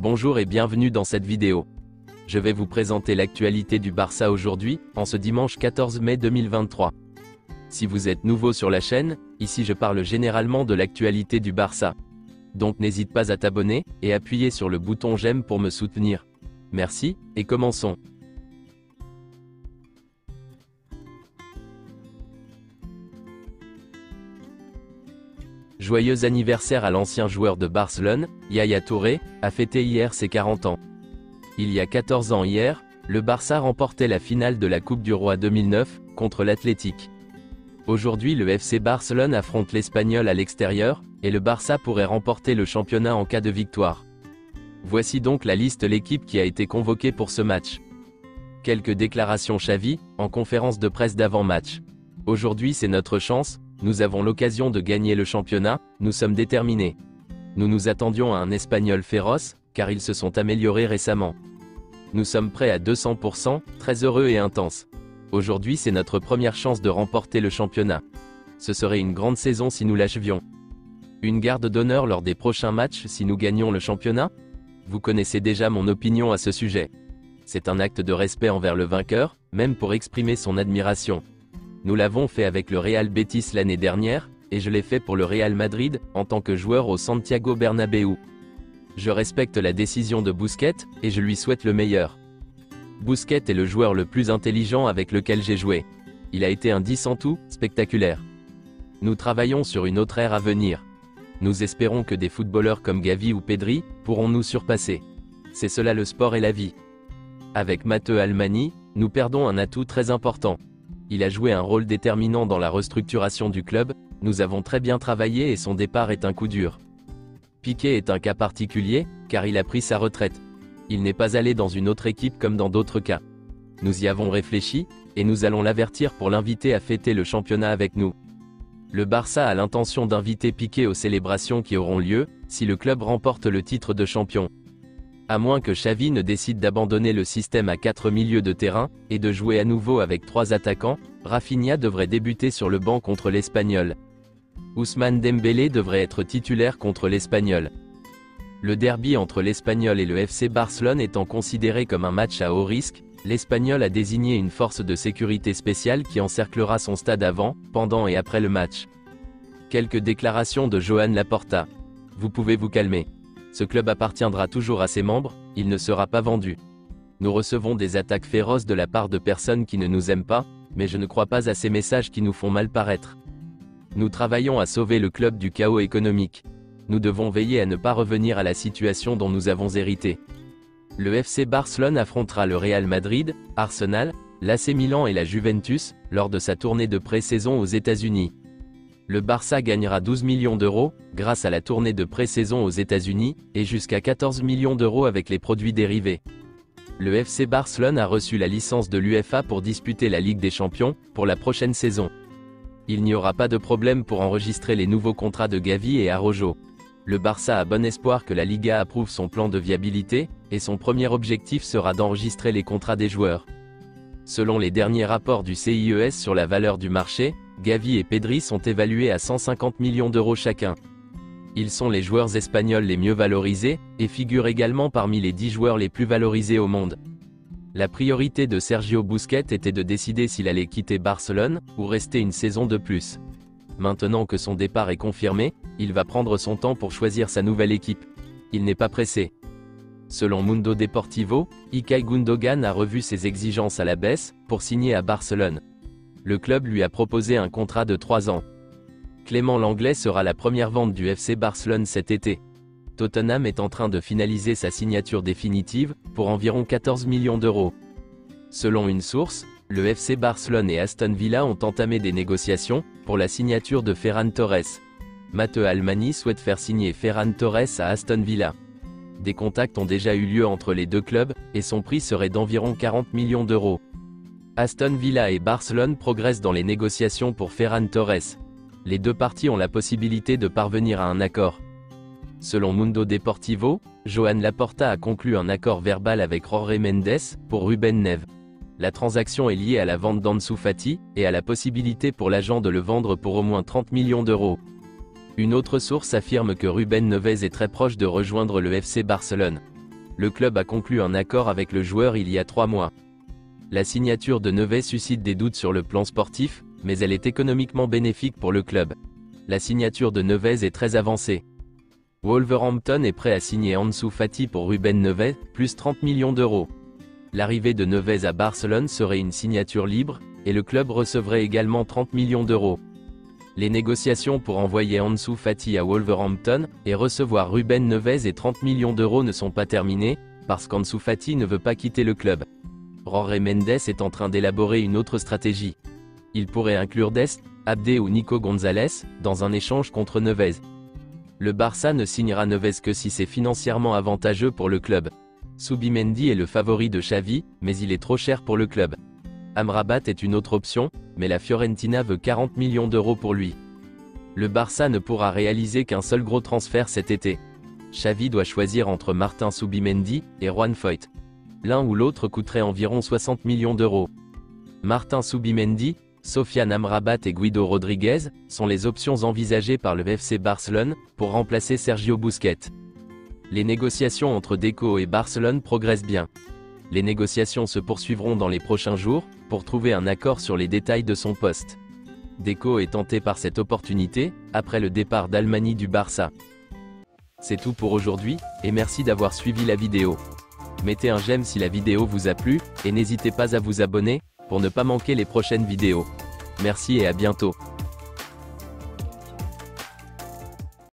Bonjour et bienvenue dans cette vidéo. Je vais vous présenter l'actualité du Barça aujourd'hui, en ce dimanche 14 mai 2023. Si vous êtes nouveau sur la chaîne, ici je parle généralement de l'actualité du Barça. Donc n'hésite pas à t'abonner, et appuyer sur le bouton j'aime pour me soutenir. Merci, et commençons. Joyeux anniversaire à l'ancien joueur de Barcelone, Yaya Touré, a fêté hier ses 40 ans. Il y a 14 ans hier, le Barça remportait la finale de la Coupe du Roi 2009, contre l'Athletic. Aujourd'hui le FC Barcelone affronte l'Espagnol à l'extérieur, et le Barça pourrait remporter le championnat en cas de victoire. Voici donc la liste de l'équipe qui a été convoquée pour ce match. Quelques déclarations Xavi, en conférence de presse d'avant-match. Aujourd'hui c'est notre chance, nous avons l'occasion de gagner le championnat, nous sommes déterminés. Nous nous attendions à un Espagnol féroce, car ils se sont améliorés récemment. Nous sommes prêts à 200%, très heureux et intenses. Aujourd'hui c'est notre première chance de remporter le championnat. Ce serait une grande saison si nous l'achevions. Une garde d'honneur lors des prochains matchs si nous gagnions le championnat? Vous connaissez déjà mon opinion à ce sujet. C'est un acte de respect envers le vainqueur, même pour exprimer son admiration. Nous l'avons fait avec le Real Betis l'année dernière, et je l'ai fait pour le Real Madrid, en tant que joueur au Santiago Bernabéu. Je respecte la décision de Busquets, et je lui souhaite le meilleur. Busquets est le joueur le plus intelligent avec lequel j'ai joué. Il a été un 10 en tout, spectaculaire. Nous travaillons sur une autre ère à venir. Nous espérons que des footballeurs comme Gavi ou Pedri pourront nous surpasser. C'est cela le sport et la vie. Avec Matteo Alemany, nous perdons un atout très important. Il a joué un rôle déterminant dans la restructuration du club, nous avons très bien travaillé et son départ est un coup dur. Piqué est un cas particulier, car il a pris sa retraite. Il n'est pas allé dans une autre équipe comme dans d'autres cas. Nous y avons réfléchi, et nous allons l'avertir pour l'inviter à fêter le championnat avec nous. Le Barça a l'intention d'inviter Piqué aux célébrations qui auront lieu, si le club remporte le titre de champion. À moins que Xavi ne décide d'abandonner le système à 4 milieux de terrain, et de jouer à nouveau avec 3 attaquants, Rafinha devrait débuter sur le banc contre l'Espagnol. Ousmane Dembélé devrait être titulaire contre l'Espagnol. Le derby entre l'Espagnol et le FC Barcelone étant considéré comme un match à haut risque, l'Espagnol a désigné une force de sécurité spéciale qui encerclera son stade avant, pendant et après le match. Quelques déclarations de Joan Laporta. Vous pouvez vous calmer. Ce club appartiendra toujours à ses membres, il ne sera pas vendu. Nous recevons des attaques féroces de la part de personnes qui ne nous aiment pas, mais je ne crois pas à ces messages qui nous font mal paraître. Nous travaillons à sauver le club du chaos économique. Nous devons veiller à ne pas revenir à la situation dont nous avons hérité. Le FC Barcelone affrontera le Real Madrid, Arsenal, l'AC Milan et la Juventus, lors de sa tournée de pré-saison aux États-Unis. Le Barça gagnera 12 millions d'euros, grâce à la tournée de pré-saison aux États-Unis, et jusqu'à 14 millions d'euros avec les produits dérivés. Le FC Barcelone a reçu la licence de l'UEFA pour disputer la Ligue des Champions, pour la prochaine saison. Il n'y aura pas de problème pour enregistrer les nouveaux contrats de Gavi et Araujo. Le Barça a bon espoir que la Liga approuve son plan de viabilité, et son premier objectif sera d'enregistrer les contrats des joueurs. Selon les derniers rapports du CIES sur la valeur du marché, Gavi et Pedri sont évalués à 150 millions d'euros chacun. Ils sont les joueurs espagnols les mieux valorisés, et figurent également parmi les 10 joueurs les plus valorisés au monde. La priorité de Sergio Busquets était de décider s'il allait quitter Barcelone, ou rester une saison de plus. Maintenant que son départ est confirmé, il va prendre son temps pour choisir sa nouvelle équipe. Il n'est pas pressé. Selon Mundo Deportivo, Ilkay Gundogan a revu ses exigences à la baisse, pour signer à Barcelone. Le club lui a proposé un contrat de 3 ans. Clément Lenglet sera la première vente du FC Barcelone cet été. Tottenham est en train de finaliser sa signature définitive, pour environ 14 millions d'euros. Selon une source, le FC Barcelone et Aston Villa ont entamé des négociations, pour la signature de Ferran Torres. Matteo Alemany souhaite faire signer Ferran Torres à Aston Villa. Des contacts ont déjà eu lieu entre les deux clubs, et son prix serait d'environ 40 millions d'euros. Aston Villa et Barcelone progressent dans les négociations pour Ferran Torres. Les deux parties ont la possibilité de parvenir à un accord. Selon Mundo Deportivo, Joan Laporta a conclu un accord verbal avec Jorge Mendes, pour Ruben Neves. La transaction est liée à la vente d'Ansu Fati, et à la possibilité pour l'agent de le vendre pour au moins 30 millions d'euros. Une autre source affirme que Ruben Neves est très proche de rejoindre le FC Barcelone. Le club a conclu un accord avec le joueur il y a 3 mois. La signature de Neves suscite des doutes sur le plan sportif, mais elle est économiquement bénéfique pour le club. La signature de Neves est très avancée. Wolverhampton est prêt à signer Ansu Fati pour Ruben Neves, plus 30 millions d'euros. L'arrivée de Neves à Barcelone serait une signature libre, et le club recevrait également 30 millions d'euros. Les négociations pour envoyer Ansu Fati à Wolverhampton et recevoir Ruben Neves et 30 millions d'euros ne sont pas terminées, parce qu'Ansu Fati ne veut pas quitter le club. Jorge Mendes est en train d'élaborer une autre stratégie. Il pourrait inclure Dest, Abde ou Nico Gonzalez, dans un échange contre Neves. Le Barça ne signera Neves que si c'est financièrement avantageux pour le club. Zubimendi est le favori de Xavi, mais il est trop cher pour le club. Amrabat est une autre option, mais la Fiorentina veut 40 millions d'euros pour lui. Le Barça ne pourra réaliser qu'un seul gros transfert cet été. Xavi doit choisir entre Martin Zubimendi et Juan Foyth. L'un ou l'autre coûterait environ 60 millions d'euros. Martin Zubimendi, Sofiane Amrabat et Guido Rodriguez sont les options envisagées par le FC Barcelone pour remplacer Sergio Busquets. Les négociations entre Deco et Barcelone progressent bien. Les négociations se poursuivront dans les prochains jours pour trouver un accord sur les détails de son poste. Deco est tenté par cette opportunité après le départ d'Almani du Barça. C'est tout pour aujourd'hui, et merci d'avoir suivi la vidéo. Mettez un j'aime si la vidéo vous a plu, et n'hésitez pas à vous abonner pour ne pas manquer les prochaines vidéos. Merci et à bientôt.